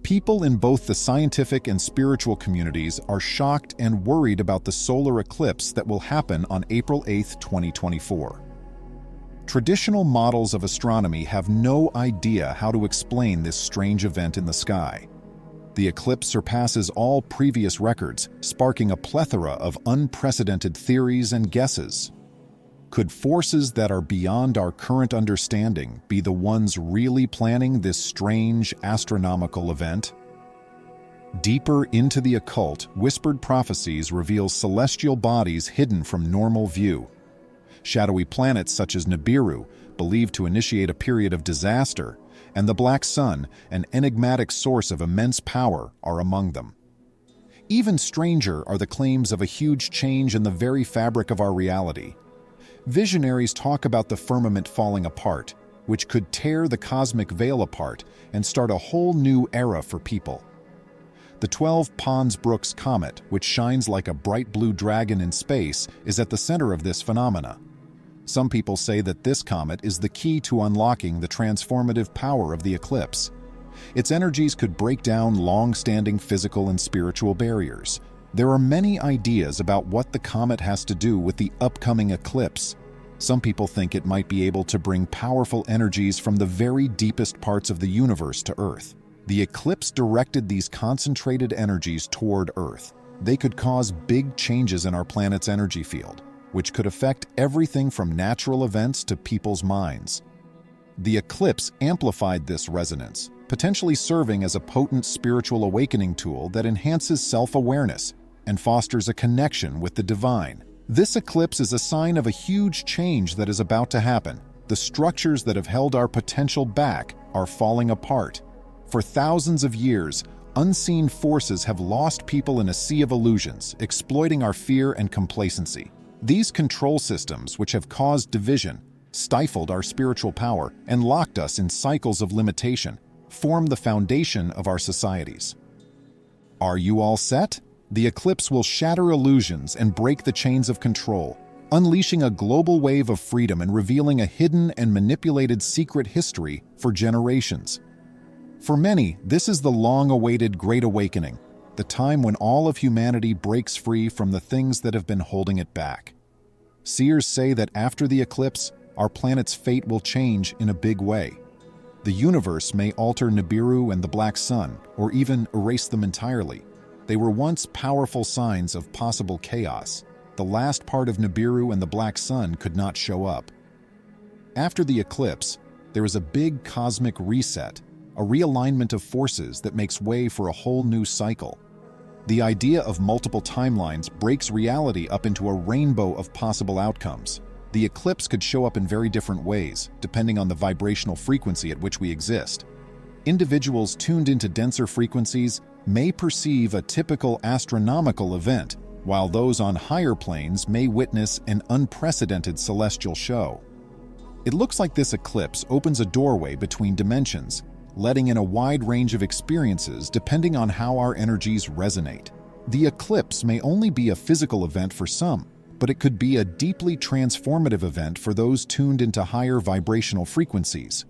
People in both the scientific and spiritual communities are shocked and worried about the solar eclipse that will happen on April 8, 2024. Traditional models of astronomy have no idea how to explain this strange event in the sky. The eclipse surpasses all previous records, sparking a plethora of unprecedented theories and guesses. Could forces that are beyond our current understanding be the ones really planning this strange astronomical event? Deeper into the occult, whispered prophecies reveal celestial bodies hidden from normal view. Shadowy planets such as Nibiru, believed to initiate a period of disaster, and the Black Sun, an enigmatic source of immense power, are among them. Even stranger are the claims of a huge change in the very fabric of our reality. Visionaries talk about the firmament falling apart, which could tear the cosmic veil apart and start a whole new era for people. The 12 Pons Brooks comet, which shines like a bright blue dragon in space, is at the center of this phenomena. Some people say that this comet is the key to unlocking the transformative power of the eclipse. Its energies could break down long-standing physical and spiritual barriers. There are many ideas about what the comet has to do with the upcoming eclipse. Some people think it might be able to bring powerful energies from the very deepest parts of the universe to Earth. The eclipse directed these concentrated energies toward Earth. They could cause big changes in our planet's energy field, which could affect everything from natural events to people's minds. The eclipse amplified this resonance, potentially serving as a potent spiritual awakening tool that enhances self-awareness and fosters a connection with the divine. This eclipse is a sign of a huge change that is about to happen. The structures that have held our potential back are falling apart. For thousands of years, unseen forces have lost people in a sea of illusions, exploiting our fear and complacency. These control systems, which have caused division, stifled our spiritual power, and locked us in cycles of limitation, form the foundation of our societies. Are you all set? The eclipse will shatter illusions and break the chains of control, unleashing a global wave of freedom and revealing a hidden and manipulated secret history for generations. For many, this is the long-awaited Great Awakening, the time when all of humanity breaks free from the things that have been holding it back. Seers say that after the eclipse, our planet's fate will change in a big way. The universe may alter Nibiru and the Black Sun, or even erase them entirely. They were once powerful signs of possible chaos. The last part of Nibiru and the Black Sun could not show up. After the eclipse, there is a big cosmic reset, a realignment of forces that makes way for a whole new cycle. The idea of multiple timelines breaks reality up into a rainbow of possible outcomes. The eclipse could show up in very different ways, depending on the vibrational frequency at which we exist. Individuals tuned into denser frequencies may perceive a typical astronomical event, while those on higher planes may witness an unprecedented celestial show. It looks like this eclipse opens a doorway between dimensions, letting in a wide range of experiences depending on how our energies resonate. The eclipse may only be a physical event for some, but it could be a deeply transformative event for those tuned into higher vibrational frequencies.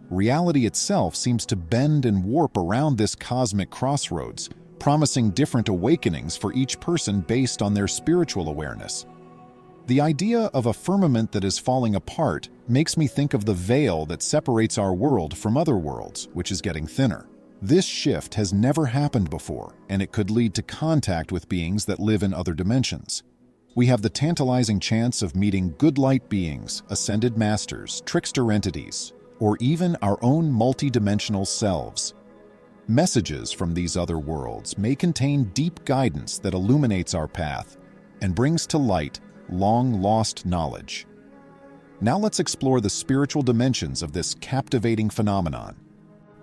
Reality itself seems to bend and warp around this cosmic crossroads, promising different awakenings for each person based on their spiritual awareness. The idea of a firmament that is falling apart makes me think of the veil that separates our world from other worlds, which is getting thinner. This shift has never happened before, and it could lead to contact with beings that live in other dimensions. We have the tantalizing chance of meeting good light beings, ascended masters, trickster entities, or even our own multidimensional selves. Messages from these other worlds may contain deep guidance that illuminates our path and brings to light long-lost knowledge. Now let's explore the spiritual dimensions of this captivating phenomenon.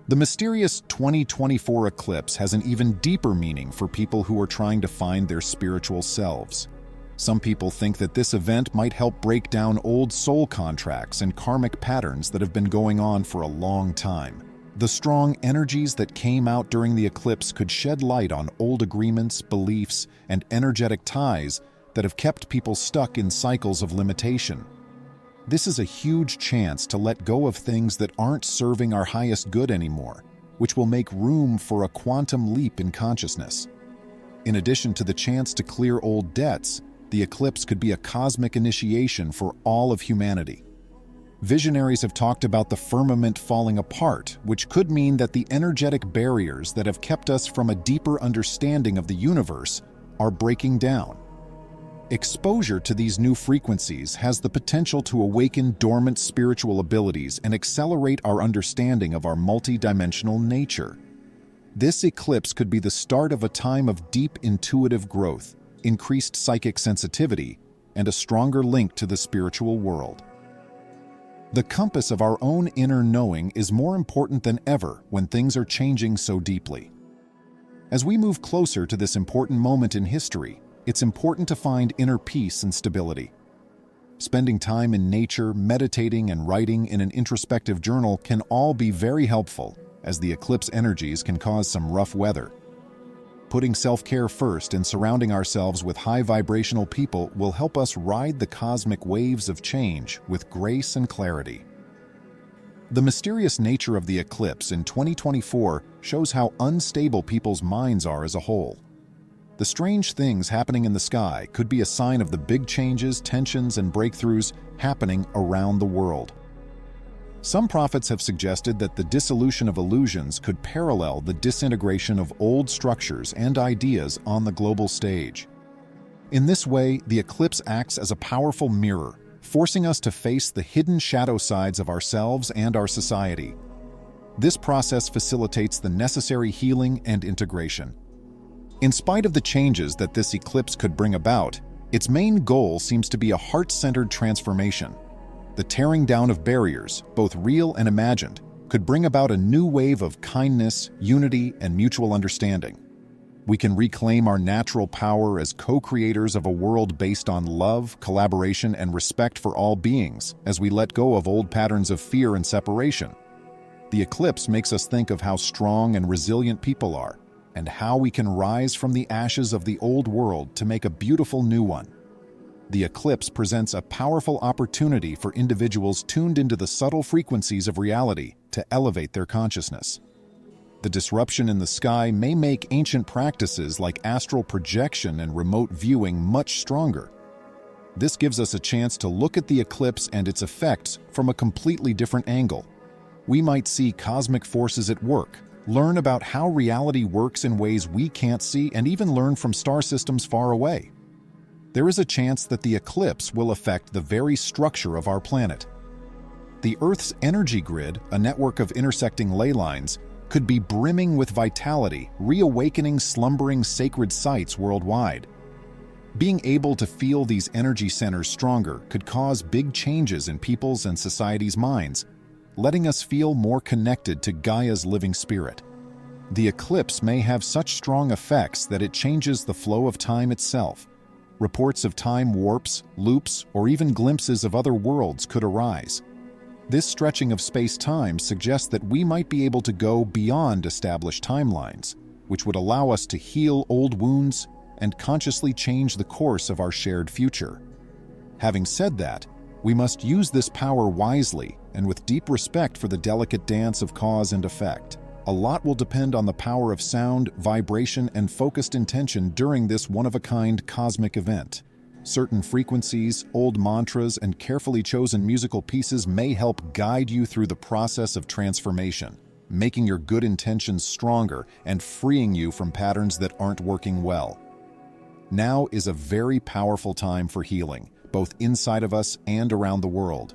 The mysterious 2024 eclipse has an even deeper meaning for people who are trying to find their spiritual selves. Some people think that this event might help break down old soul contracts and karmic patterns that have been going on for a long time. The strong energies that came out during the eclipse could shed light on old agreements, beliefs, and energetic ties that have kept people stuck in cycles of limitation. This is a huge chance to let go of things that aren't serving our highest good anymore, which will make room for a quantum leap in consciousness. In addition to the chance to clear old debts, the eclipse could be a cosmic initiation for all of humanity. Visionaries have talked about the firmament falling apart, which could mean that the energetic barriers that have kept us from a deeper understanding of the universe are breaking down. Exposure to these new frequencies has the potential to awaken dormant spiritual abilities and accelerate our understanding of our multidimensional nature. This eclipse could be the start of a time of deep intuitive growth, increased psychic sensitivity, and a stronger link to the spiritual world. The compass of our own inner knowing is more important than ever when things are changing so deeply. As we move closer to this important moment in history, it's important to find inner peace and stability. Spending time in nature, meditating, and writing in an introspective journal can all be very helpful, as the eclipse energies can cause some rough weather. Putting self-care first and surrounding ourselves with high-vibrational people will help us ride the cosmic waves of change with grace and clarity. The mysterious nature of the eclipse in 2024 shows how unstable people's minds are as a whole. The strange things happening in the sky could be a sign of the big changes, tensions, and breakthroughs happening around the world. Some prophets have suggested that the dissolution of illusions could parallel the disintegration of old structures and ideas on the global stage. In this way, the eclipse acts as a powerful mirror, forcing us to face the hidden shadow sides of ourselves and our society. This process facilitates the necessary healing and integration. In spite of the changes that this eclipse could bring about, its main goal seems to be a heart-centered transformation. The tearing down of barriers, both real and imagined, could bring about a new wave of kindness, unity, and mutual understanding. We can reclaim our natural power as co-creators of a world based on love, collaboration, and respect for all beings, as we let go of old patterns of fear and separation. The eclipse makes us think of how strong and resilient people are, and how we can rise from the ashes of the old world to make a beautiful new one. The eclipse presents a powerful opportunity for individuals tuned into the subtle frequencies of reality to elevate their consciousness. The disruption in the sky may make ancient practices like astral projection and remote viewing much stronger. This gives us a chance to look at the eclipse and its effects from a completely different angle. We might see cosmic forces at work, learn about how reality works in ways we can't see, and even learn from star systems far away. There is a chance that the eclipse will affect the very structure of our planet. The Earth's energy grid, a network of intersecting ley lines, could be brimming with vitality, reawakening slumbering sacred sites worldwide. Being able to feel these energy centers stronger could cause big changes in people's and society's minds, letting us feel more connected to Gaia's living spirit. The eclipse may have such strong effects that it changes the flow of time itself. Reports of time warps, loops, or even glimpses of other worlds could arise. This stretching of space-time suggests that we might be able to go beyond established timelines, which would allow us to heal old wounds and consciously change the course of our shared future. Having said that, we must use this power wisely and with deep respect for the delicate dance of cause and effect. A lot will depend on the power of sound, vibration, and focused intention during this one-of-a-kind cosmic event. Certain frequencies, old mantras, and carefully chosen musical pieces may help guide you through the process of transformation, making your good intentions stronger and freeing you from patterns that aren't working well. Now is a very powerful time for healing, both inside of us and around the world.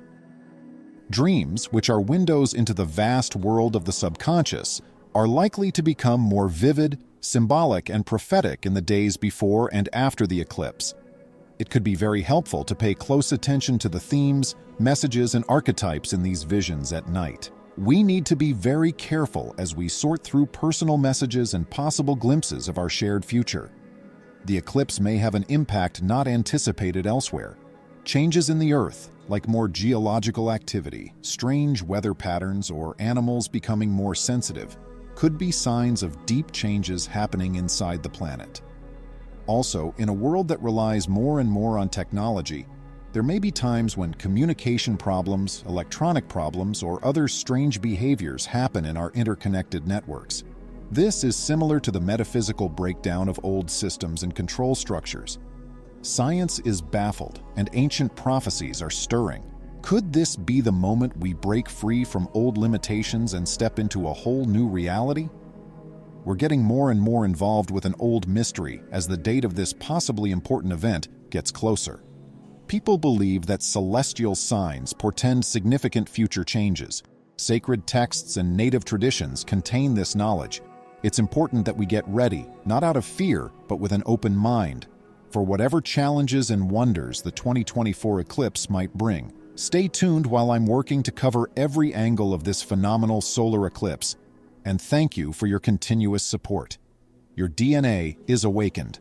Dreams, which are windows into the vast world of the subconscious, are likely to become more vivid, symbolic, and prophetic in the days before and after the eclipse. It could be very helpful to pay close attention to the themes, messages, and archetypes in these visions at night. We need to be very careful as we sort through personal messages and possible glimpses of our shared future. The eclipse may have an impact not anticipated elsewhere. Changes in the Earth, like more geological activity, strange weather patterns, or animals becoming more sensitive, could be signs of deep changes happening inside the planet. Also, in a world that relies more and more on technology, There may be times when communication problems, electronic problems, or other strange behaviors happen in our interconnected networks. This is similar to the metaphysical breakdown of old systems and control structures. Science is baffled, and ancient prophecies are stirring. Could this be the moment we break free from old limitations and step into a whole new reality? We're getting more and more involved with an old mystery as the date of this possibly important event gets closer. People believe that celestial signs portend significant future changes. Sacred texts and native traditions contain this knowledge. It's important that we get ready, not out of fear, but with an open mind, for whatever challenges and wonders the 2024 eclipse might bring. Stay tuned while I'm working to cover every angle of this phenomenal solar eclipse, and thank you for your continuous support. Your DNA is awakened.